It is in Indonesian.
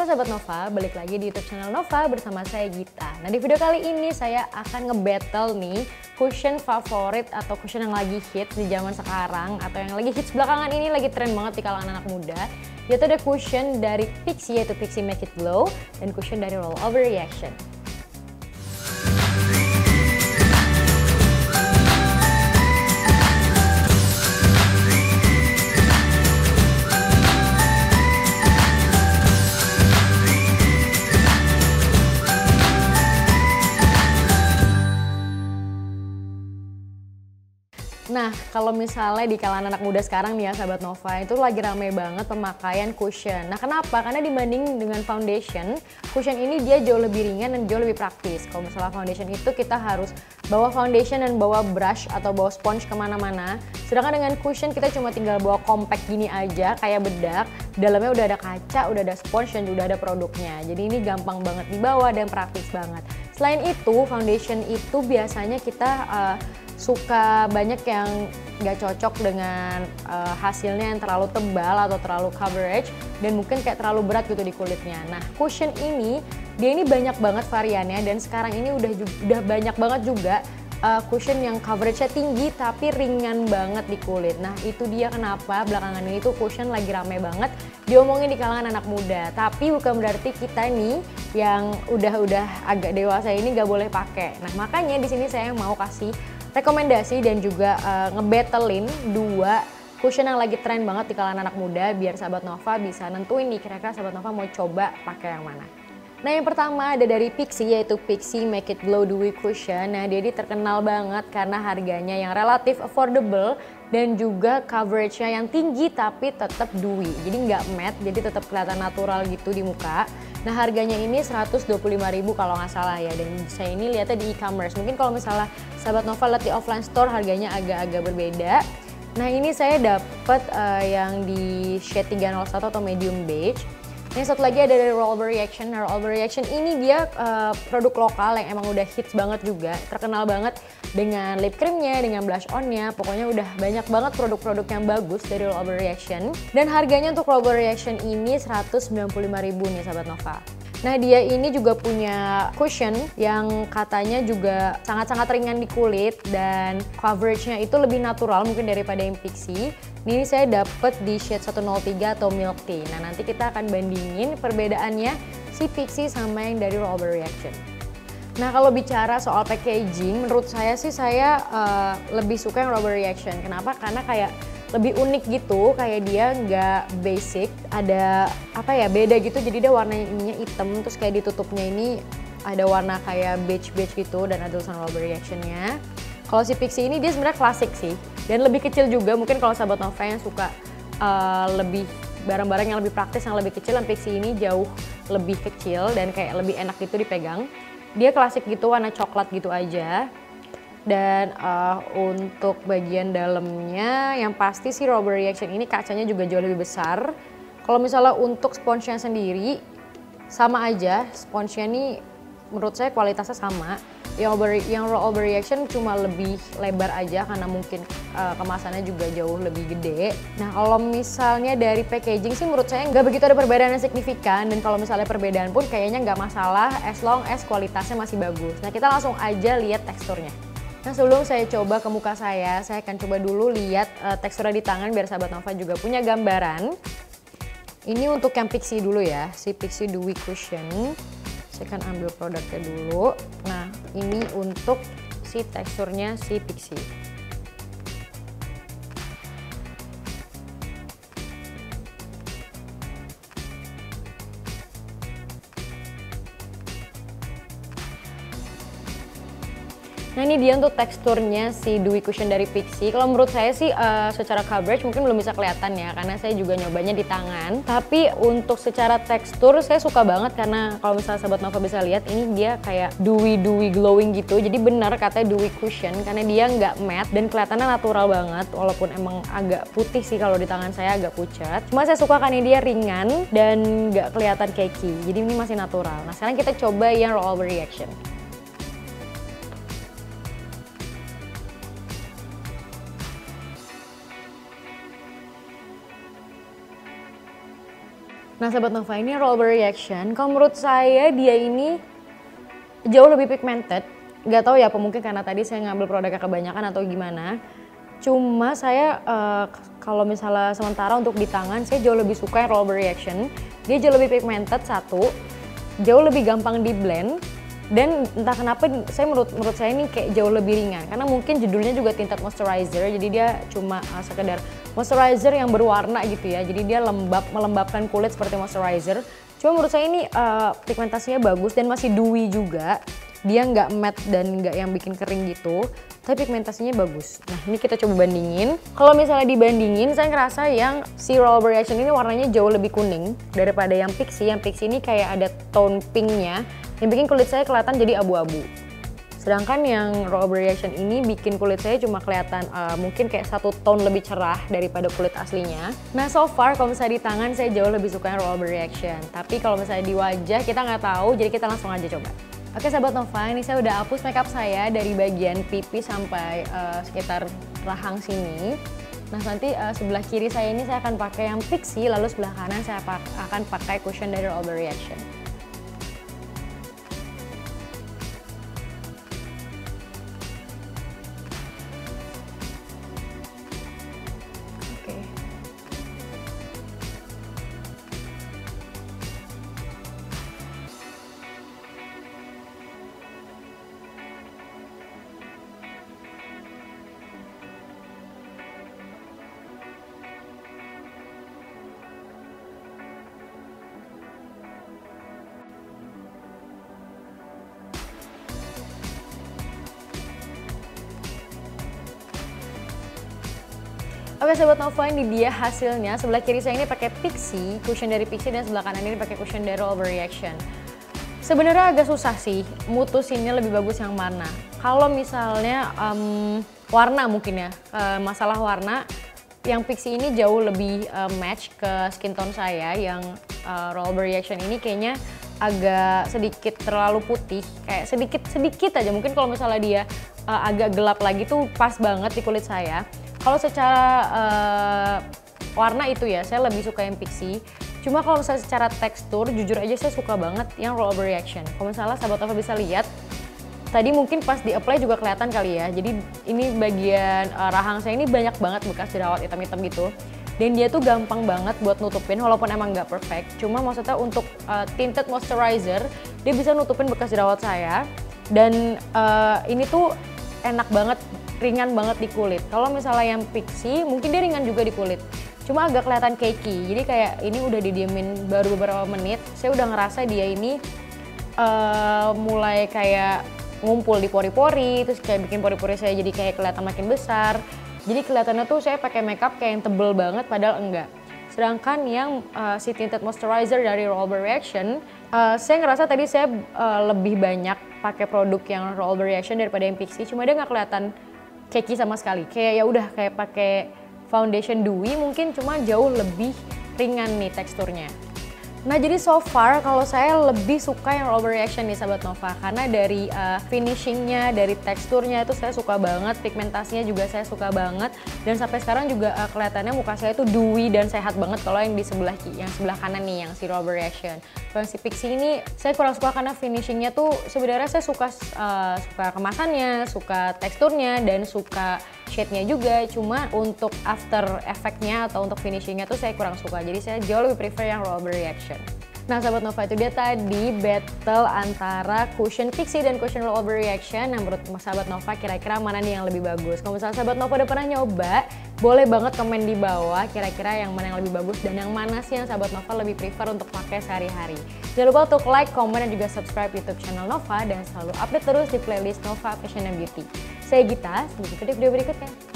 Halo Sobat Nova, balik lagi di YouTube channel Nova bersama saya Gita. Nah di video kali ini saya akan nge-battle nih cushion favorit atau cushion yang lagi hits di zaman sekarang atau yang lagi hits belakangan ini, lagi tren banget di kalangan anak muda. Yaitu ada cushion dari Pixi, yaitu Pixi Make It Glow, dan cushion dari Roll Over Reaction. Nah, kalau misalnya di kalangan anak muda sekarang nih ya Sahabat Nova, itu lagi rame banget pemakaian cushion. Nah, kenapa? Karena dibanding dengan foundation, cushion ini dia jauh lebih ringan dan jauh lebih praktis. Kalau misalnya foundation itu kita harus bawa foundation dan bawa brush atau bawa sponge kemana-mana. Sedangkan dengan cushion kita cuma tinggal bawa compact gini aja, kayak bedak. Dalamnya udah ada kaca, udah ada sponge, dan udah ada produknya. Jadi ini gampang banget dibawa dan praktis banget. Selain itu, foundation itu biasanya kita suka banyak yang gak cocok dengan hasilnya yang terlalu tebal atau terlalu coverage dan mungkin kayak terlalu berat gitu di kulitnya. Nah, cushion ini dia ini banyak banget variannya dan sekarang ini udah banyak banget juga cushion yang coveragenya tinggi tapi ringan banget di kulit. Nah, itu dia kenapa belakangan ini tuh cushion lagi rame banget diomongin di kalangan anak muda. Tapi bukan berarti kita nih yang udah agak dewasa ini gak boleh pakai. Nah, makanya di sini saya mau kasih rekomendasi dan juga ngebattlein dua cushion yang lagi tren banget di kalangan anak muda biar Sahabat Nova bisa nentuin nih kira-kira Sahabat Nova mau coba pakai yang mana. Nah, yang pertama ada dari Pixi, yaitu Pixi Make It Glow Dewy Cushion. Nah, dia terkenal banget karena harganya yang relatif affordable dan juga coveragenya yang tinggi tapi tetap dewy. Jadi nggak matte, jadi tetap kelihatan natural gitu di muka. Nah, harganya ini 125.000 kalau nggak salah ya, dan saya ini lihatnya di e-commerce. Mungkin kalau misalnya Sahabat Nova lihat di offline store harganya agak-agak berbeda. Nah, ini saya dapat yang di shade 301 atau medium beige. Yang satu lagi ada dari Roll Over Reaction. Nah, Roll Over Reaction ini dia produk lokal yang emang udah hits banget juga, terkenal banget dengan lip creamnya, dengan blush onnya. Pokoknya udah banyak banget produk-produk yang bagus dari Roll Over Reaction. Dan harganya untuk Roll Over Reaction ini 195.000 nih Sahabat Nova. Nah, dia ini juga punya cushion yang katanya juga sangat-sangat ringan di kulit dan coveragenya itu lebih natural mungkin daripada yang Pixi. Ini saya dapet di shade 103 atau Milk Tea. Nah, nanti kita akan bandingin perbedaannya si Pixi sama yang dari Roll Over Reaction. Nah, kalau bicara soal packaging, menurut saya sih saya lebih suka yang Roll Over Reaction. Kenapa? Karena kayak lebih unik gitu, kayak dia nggak basic, ada apa ya, beda gitu. Jadi dia warnanya ininya hitam, terus kayak ditutupnya ini ada warna kayak beige-beige gitu dan ada tulisan Roll Over Reaction-nya. Kalau si Pixi ini dia sebenarnya klasik sih dan lebih kecil juga. Mungkin kalau Sahabat Nova yang suka lebih barang-barang yang lebih praktis, yang lebih kecil, yang Pixi ini jauh lebih kecil dan kayak lebih enak gitu dipegang. Dia klasik gitu, warna coklat gitu aja. Dan untuk bagian dalamnya yang pasti sih Roll Over Reaction ini kacanya juga jauh lebih besar. Kalau misalnya untuk sponsnya sendiri sama aja, sponsnya nih menurut saya kualitasnya sama. Yang Roll Over Reaction cuma lebih lebar aja karena mungkin kemasannya juga jauh lebih gede. Nah, kalau misalnya dari packaging sih menurut saya nggak begitu ada perbedaan yang signifikan, dan kalau misalnya perbedaan pun kayaknya nggak masalah as long as kualitasnya masih bagus. Nah, kita langsung aja lihat teksturnya. Nah, sebelum saya coba ke muka saya akan coba dulu lihat teksturnya di tangan biar Sahabat Nova juga punya gambaran. Ini untuk yang Pixi dulu ya, si Pixi Dewy Cushion. Saya akan ambil produknya dulu. Nah, ini untuk si teksturnya si Pixi. Nah, ini dia untuk teksturnya si Dewy Cushion dari Pixi. Kalau menurut saya sih secara coverage mungkin belum bisa kelihatan ya, karena saya juga nyobanya di tangan. Tapi untuk secara tekstur saya suka banget karena kalau misalnya Sahabat Nova bisa lihat, ini dia kayak dewy glowing gitu. Jadi benar katanya Dewy Cushion karena dia nggak matte dan kelihatannya natural banget. Walaupun emang agak putih sih kalau di tangan saya, agak pucat. Cuma saya suka karena dia ringan dan nggak kelihatan cakey. Jadi ini masih natural. Nah, sekarang kita coba yang Roll Over Reaction. Nah Sobat Nova, ini Roll Reaction. Kalau menurut saya dia ini jauh lebih pigmented. Gak tahu ya apa mungkin karena tadi saya ngambil produknya kebanyakan atau gimana. Cuma saya kalau misalnya sementara untuk di tangan saya jauh lebih suka yang Roll Reaction. Dia jauh lebih pigmented satu, jauh lebih gampang di blend. Dan entah kenapa menurut saya ini kayak jauh lebih ringan karena mungkin judulnya juga tinted moisturizer, jadi dia cuma sekedar moisturizer yang berwarna gitu ya, jadi dia melembabkan kulit seperti moisturizer. Cuma menurut saya ini pigmentasinya bagus dan masih dewy juga, dia nggak matte dan nggak yang bikin kering gitu, tapi pigmentasinya bagus. Nah ini kita coba bandingin. Kalau misalnya dibandingin, saya ngerasa yang si Roll Reaction ini warnanya jauh lebih kuning daripada yang Pixi. Yang Pixi ini kayak ada tone pinknya yang bikin kulit saya kelihatan jadi abu-abu. Sedangkan yang Roll Reaction ini bikin kulit saya cuma kelihatan mungkin kayak satu tone lebih cerah daripada kulit aslinya. Nah so far kalau misalnya di tangan saya jauh lebih suka yang Roll Reaction. Tapi kalau misalnya di wajah kita nggak tahu, jadi kita langsung aja coba. Oke Sahabat Nova, ini saya udah hapus makeup saya dari bagian pipi sampai sekitar rahang sini. Nah nanti sebelah kiri saya ini saya akan pakai yang Pixi, lalu sebelah kanan saya akan pakai cushion dari Roll Reaction. Oke Sobat Nova, ini dia hasilnya. Sebelah kiri saya ini pakai Pixi, cushion dari Pixi, dan sebelah kanan ini pakai cushion dari Roll Reaction. Sebenarnya agak susah sih mutusinnya lebih bagus yang mana. Kalau misalnya warna mungkin ya, masalah warna, yang Pixi ini jauh lebih match ke skin tone saya. Yang Roll Reaction ini kayaknya agak sedikit terlalu putih, kayak sedikit aja. Mungkin kalau misalnya dia agak gelap lagi tuh pas banget di kulit saya. Kalau secara warna itu ya, saya lebih suka yang Pixi. Cuma kalau misalnya secara tekstur, jujur aja saya suka banget yang Roll Reaction. Kalau misalnya Sahabat Nova bisa lihat, tadi mungkin pas di apply juga kelihatan kali ya. Jadi ini bagian rahang saya ini banyak banget bekas jerawat hitam-hitam gitu. Dan dia tuh gampang banget buat nutupin, walaupun emang nggak perfect. Cuma maksudnya untuk tinted moisturizer, dia bisa nutupin bekas jerawat saya. Dan ini tuh enak banget, ringan banget di kulit. Kalau misalnya yang Pixi, mungkin dia ringan juga di kulit. Cuma agak kelihatan cakey. Jadi kayak ini udah didiemin baru beberapa menit, saya udah ngerasa dia ini mulai kayak ngumpul di pori-pori, terus kayak bikin pori-pori saya jadi kayak kelihatan makin besar. Jadi kelihatannya tuh saya pakai makeup kayak yang tebel banget, padahal enggak. Sedangkan yang si tinted moisturizer dari Roll Reaction, saya ngerasa tadi saya lebih banyak pakai produk yang Roll Reaction daripada yang Pixi. Cuma dia nggak kelihatan cakey sama sekali. Kayak ya udah kayak pakai foundation dewy, mungkin cuma jauh lebih ringan nih teksturnya. Nah jadi so far kalau saya lebih suka yang Roll Reaction nih Sahabat Nova, karena dari finishingnya, dari teksturnya itu saya suka banget, pigmentasinya juga saya suka banget, dan sampai sekarang juga kelihatannya muka saya itu dewy dan sehat banget. Kalau yang di sebelah kanan nih, yang si Roll Reaction. Kalau yang si Pixi ini saya kurang suka karena finishingnya tuh sebenarnya saya suka kemasannya, suka teksturnya, dan suka shade-nya juga. Cuma untuk after effect-nya atau untuk finishingnya tuh saya kurang suka. Jadi saya jauh lebih prefer yang Roll Reaction. Nah Sahabat Nova, itu dia tadi battle antara cushion Pixi dan cushion Roll Reaction. Nah menurut Sahabat Nova kira-kira mana nih yang lebih bagus? Kalau misalnya Sahabat Nova udah pernah nyoba, boleh banget komen di bawah kira-kira yang mana yang lebih bagus dan yang mana sih yang Sahabat Nova lebih prefer untuk pakai sehari-hari. Jangan lupa untuk like, komen, dan juga subscribe YouTube channel Nova dan selalu update terus di playlist Nova Fashion and Beauty. Saya Gita, sampai jumpa di video berikutnya.